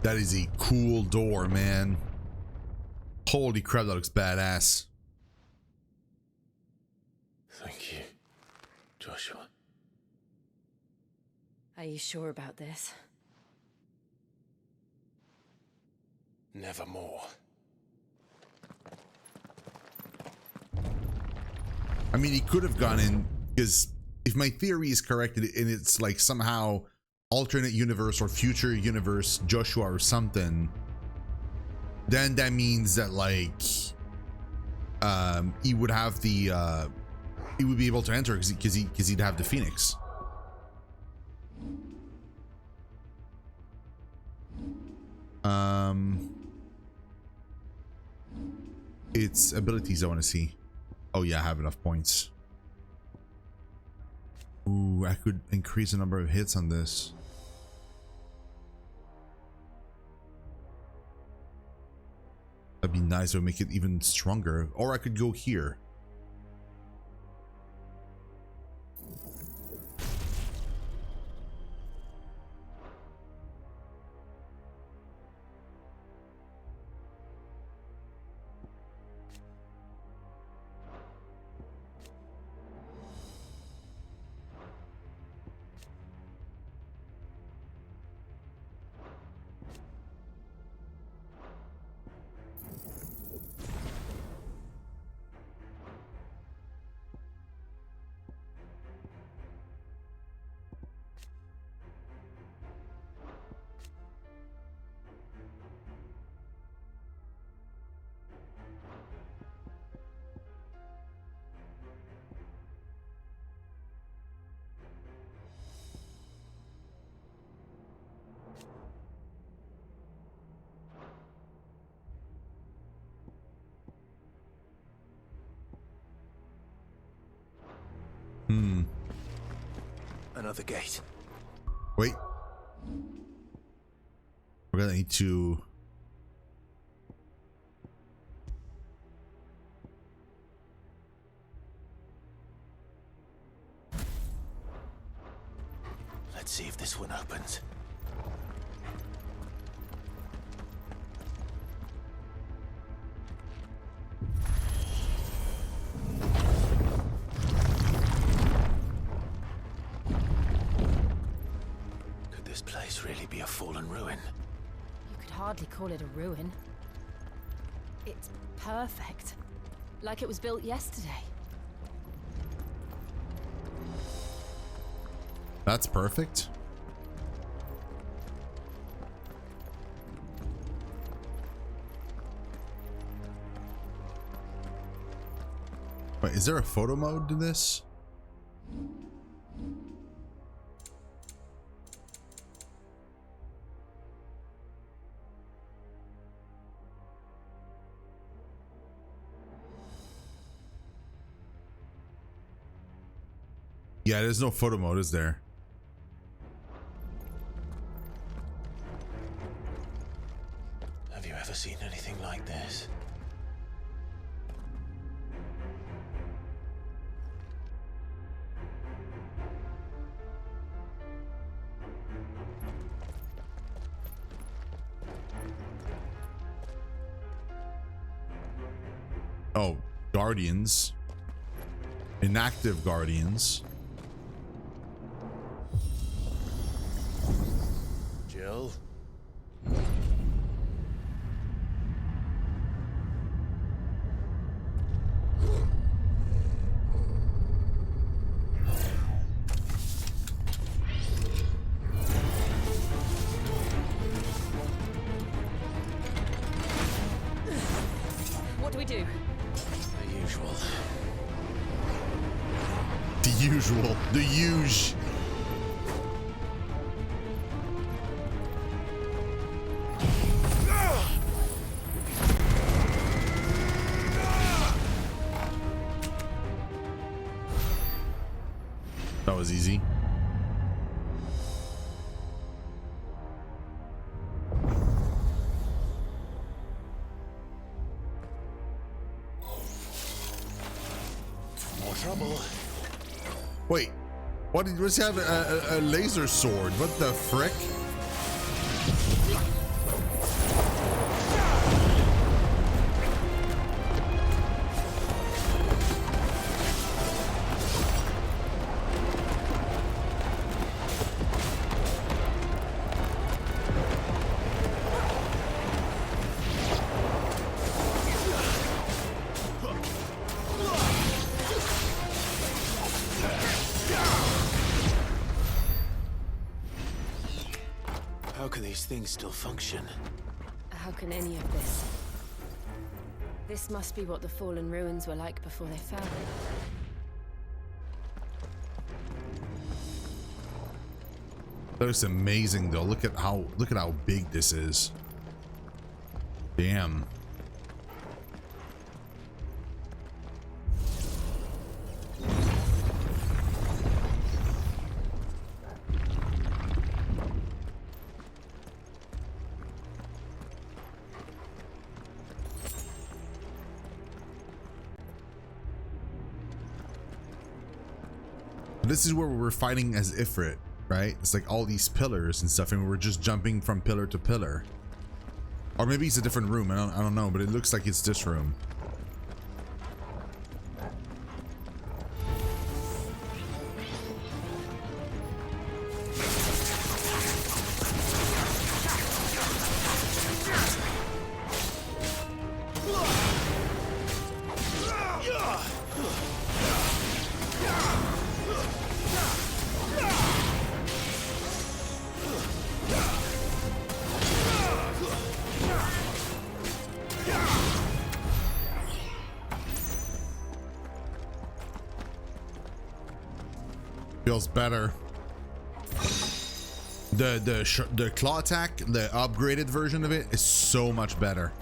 That is a cool door, man. Holy crap, that looks badass. Thank you, Joshua. Are you sure about this? Nevermore. I mean, he could have gone in, because if my theory is correct and it's like somehow alternate universe or future universe Joshua or something, then that means that like he would have the he would be able to enter because he'd have the Phoenix. Its abilities I want to see. Oh yeah, I have enough points. Ooh, I could increase the number of hits on this. That'd be nice. It would make it even stronger. Or I could go here. Another gate. Wait. We're gonna need to... Let's see if this one opens. Could this place really be a fallen ruin? You could hardly call it a ruin. It's perfect. Like it was built yesterday. That's perfect. Wait, is there a photo mode to this? Yeah, there's no photo mode, is there? Have you ever seen anything like this? Oh, Guardians. Inactive Guardians. Jill? The usual. The huge. That was easy. More trouble. Wait, what did he have? A laser sword? What the frick? How can these things still function? How can any of this? This must be what the fallen ruins were like before they fell. That looks amazing though. Look at how big this is. Damn. This is where we're fighting as Ifrit, right? It's like all these pillars and stuff, and we're just jumping from pillar to pillar. Or maybe it's a different room. I don't know, but it looks like it's this room. Feels better. The claw attack, the upgraded version of it, is so much better.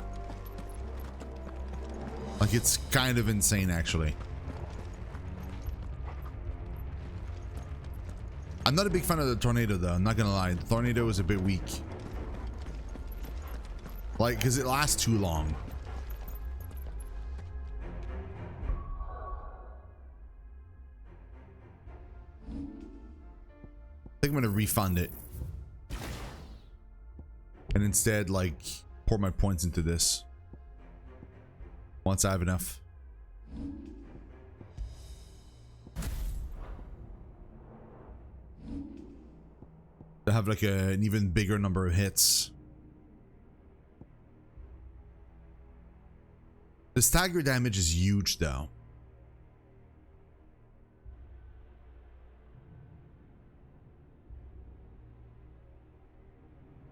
Like, it's kind of insane, actually. I'm not a big fan of the tornado, though. I'm not gonna lie. The tornado is a bit weak. Like, because it lasts too long. I think I'm gonna refund it and instead like pour my points into this once I have enough. To have like an even bigger number of hits. The stagger damage is huge though.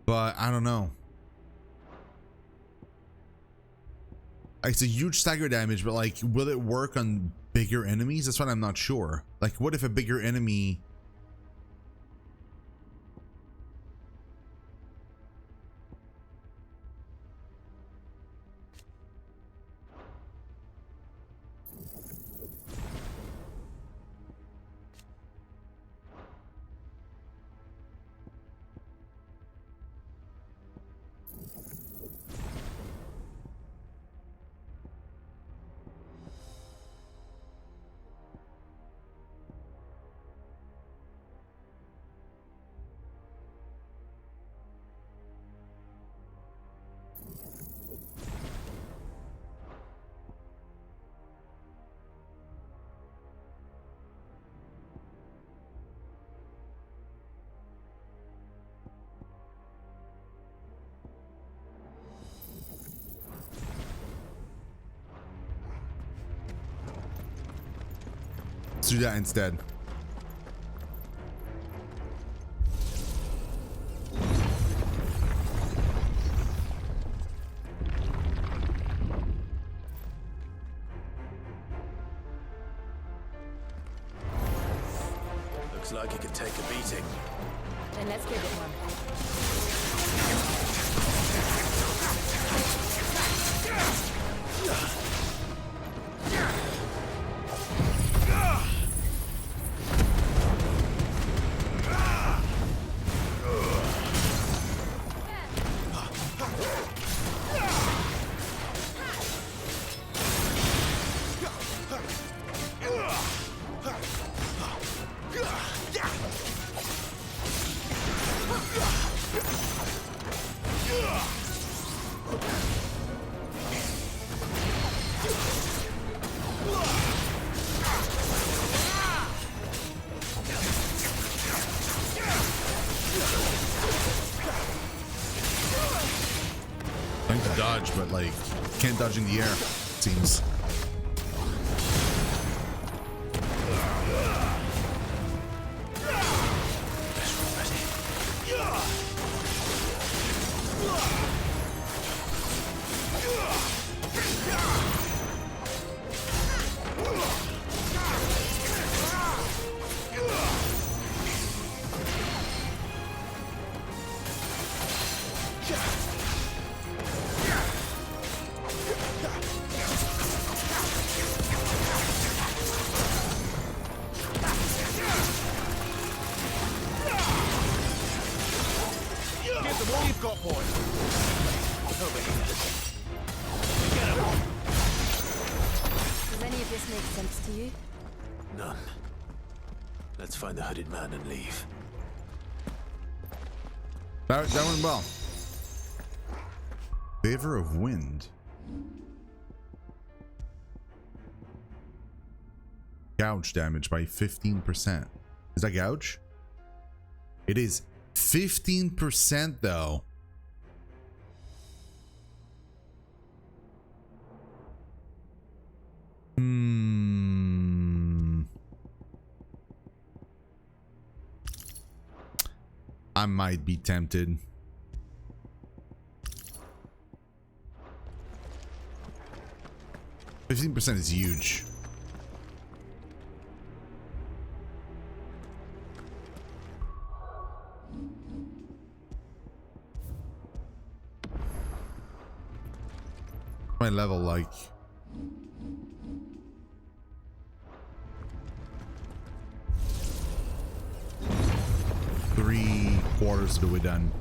But I don't know. It's a huge stagger damage, but like, will it work on bigger enemies? That's what I'm not sure. Like, what if a bigger enemy... Let's do that instead. Looks like it could take a beating. Then let's give it one. Trying to dodge, but like can't dodge in the air, it seems. Does any of this make sense to you? None. Let's find the hooded man and leave. That went well. Favor of wind. Gouge damage by 15%. Is that gouge? It is 15% though. I might be tempted. %15 is huge. My level like 3/4 of the way done.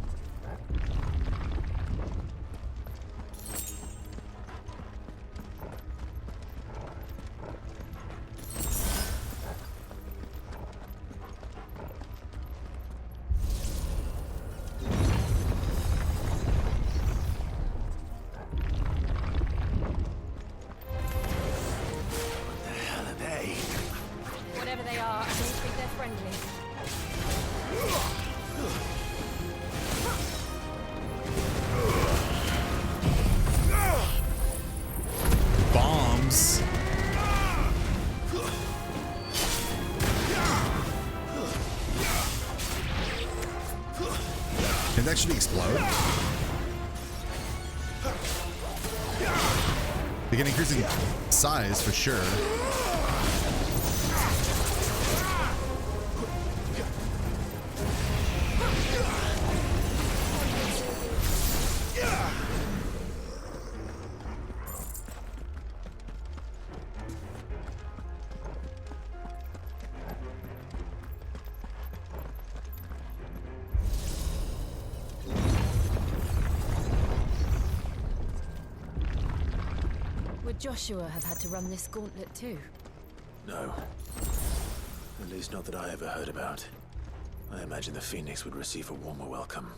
Whatever they are, I don't think they're friendly. Bombs. Can it actually explode? They can increase in size for sure. Would Joshua have had to run this gauntlet too? No. At least not that I ever heard about. I imagine the Phoenix would receive a warmer welcome.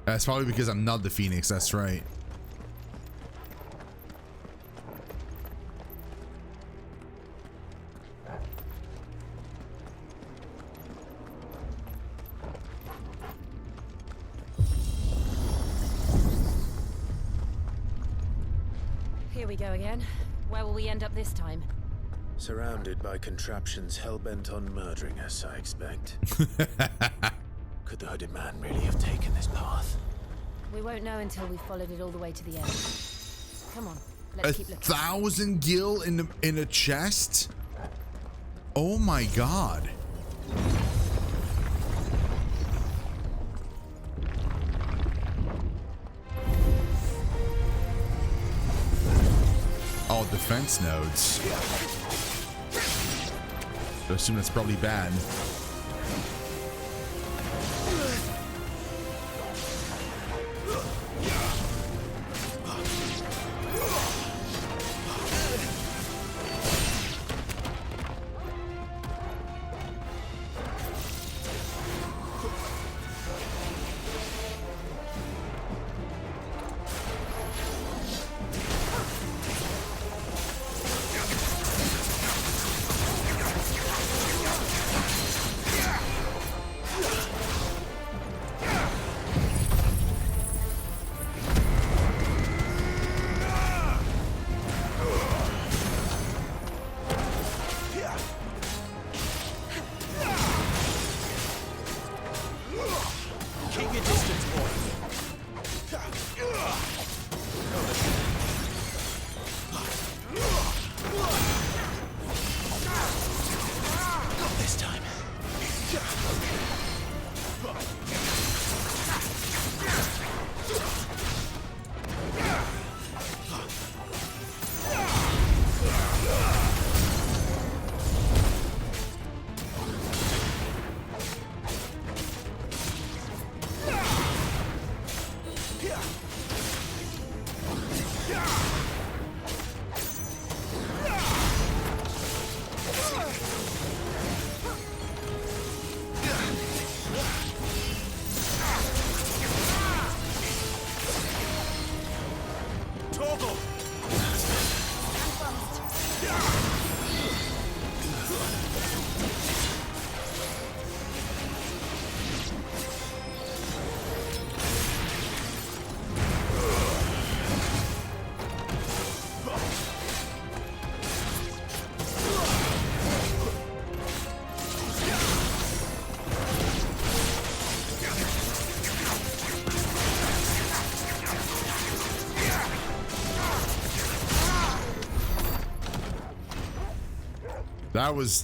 That's probably because I'm not the Phoenix, that's right. Here we go again. Where will we end up this time? Surrounded by contraptions hell-bent on murdering us, I expect. Could the hooded man really have taken this path? We won't know until we've followed it all the way to the end. Come on, let's keep looking. 1,000 gil in a chest? Oh my god. defense nodes. I assume that's probably bad.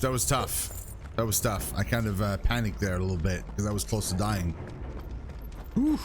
That was tough. That was tough. I kind of panicked there a little bit because I was close to dying. Whew.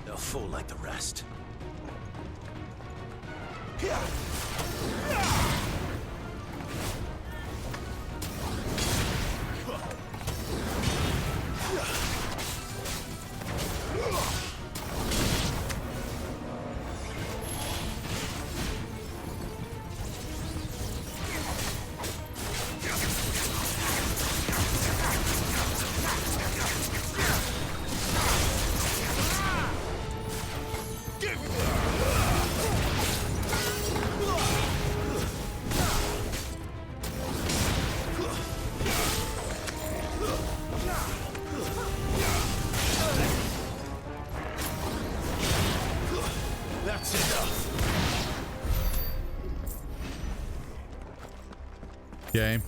They'll fall like the rest. Okay.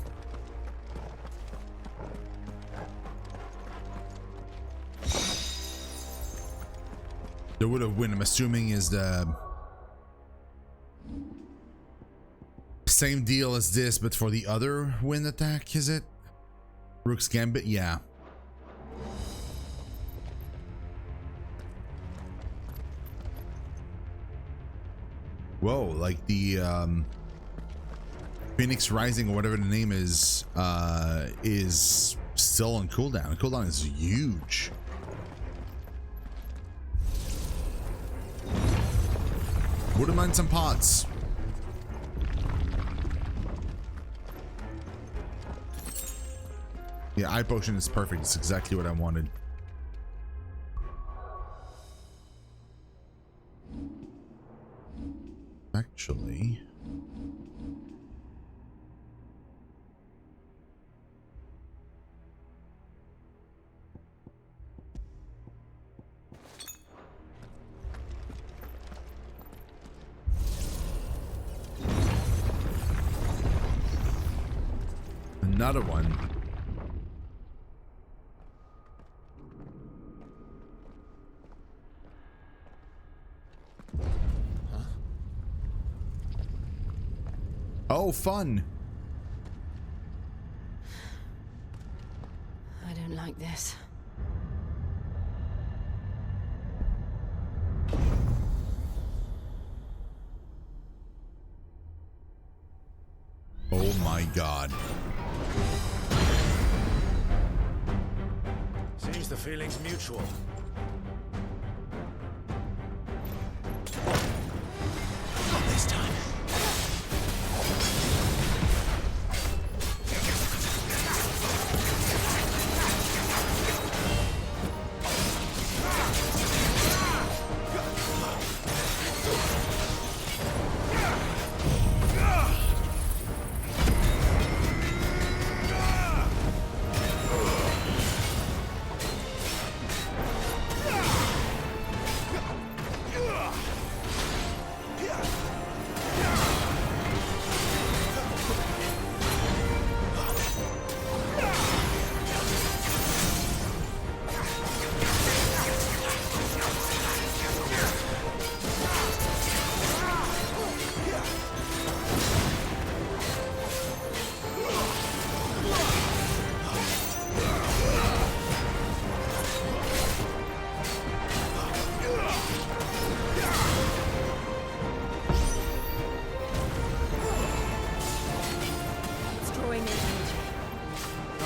The would have win, I'm assuming, is the same deal as this, but for the other wind attack, is it? Rook's Gambit? Yeah. Whoa, like the Phoenix Rising or whatever the name is still on cooldown. Cooldown is huge. Wouldn't mind some pots. Yeah, eye potion is perfect. It's exactly what I wanted. Actually, another one. Huh? Oh, fun. I don't like this. Oh my god. Seems the feeling's mutual. Not this time.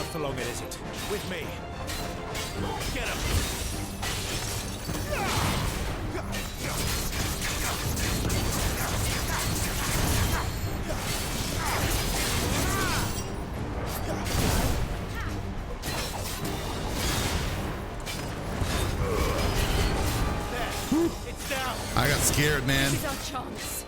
for long, it isn't. With me. Get him! It's down. I got scared, man. This is our chance.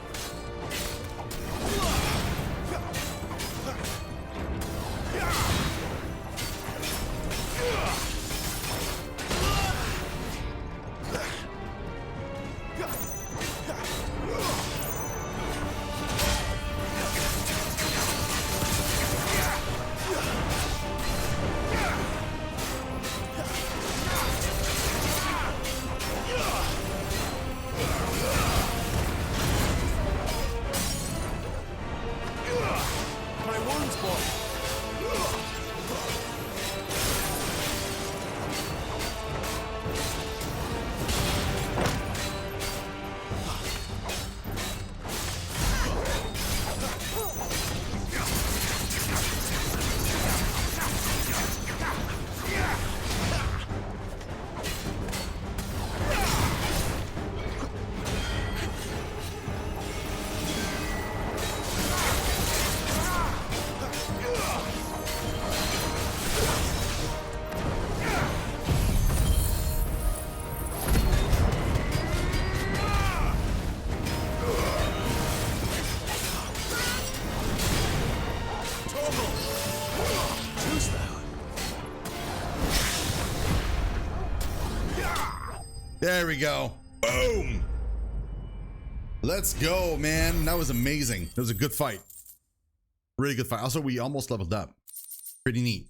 There we go. Boom. Let's go, man. That was amazing. That was a good fight. Really good fight. Also, we almost leveled up. Pretty neat.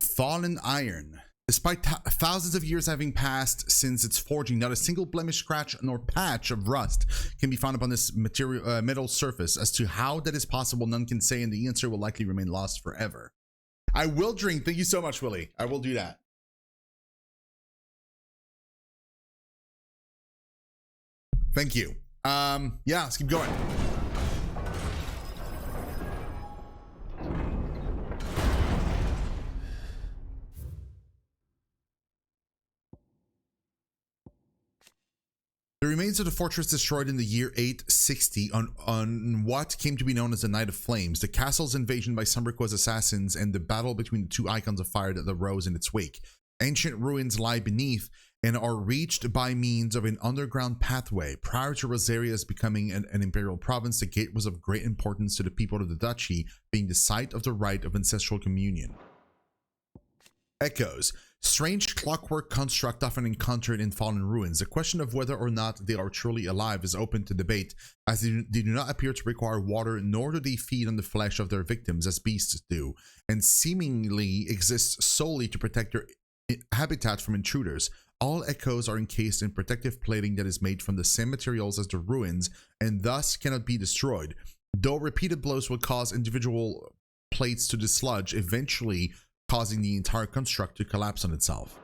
Fallen Iron. Despite thousands of years having passed since its forging, not a single blemish, scratch, nor patch of rust can be found upon this material metal surface. As to how that is possible, none can say, and the answer will likely remain lost forever. I will drink. Thank you so much, Willie. I will do that. Thank you. Yeah, let's keep going. The remains of the fortress destroyed in the year 860 on what came to be known as the Night of Flames, the castle's invasion by Sumberqua's assassins, and the battle between the two icons of fire that arose in its wake. Ancient ruins lie beneath and are reached by means of an underground pathway. Prior to Rosaria's becoming an imperial province, the gate was of great importance to the people of the duchy, being the site of the rite of ancestral communion. Echoes. Strange clockwork construct often encountered in fallen ruins. The question of whether or not they are truly alive is open to debate, as they do not appear to require water, nor do they feed on the flesh of their victims as beasts do, and seemingly exist solely to protect their habitat from intruders. All echoes are encased in protective plating that is made from the same materials as the ruins and thus cannot be destroyed, though repeated blows will cause individual plates to dislodge, eventually causing the entire construct to collapse on itself.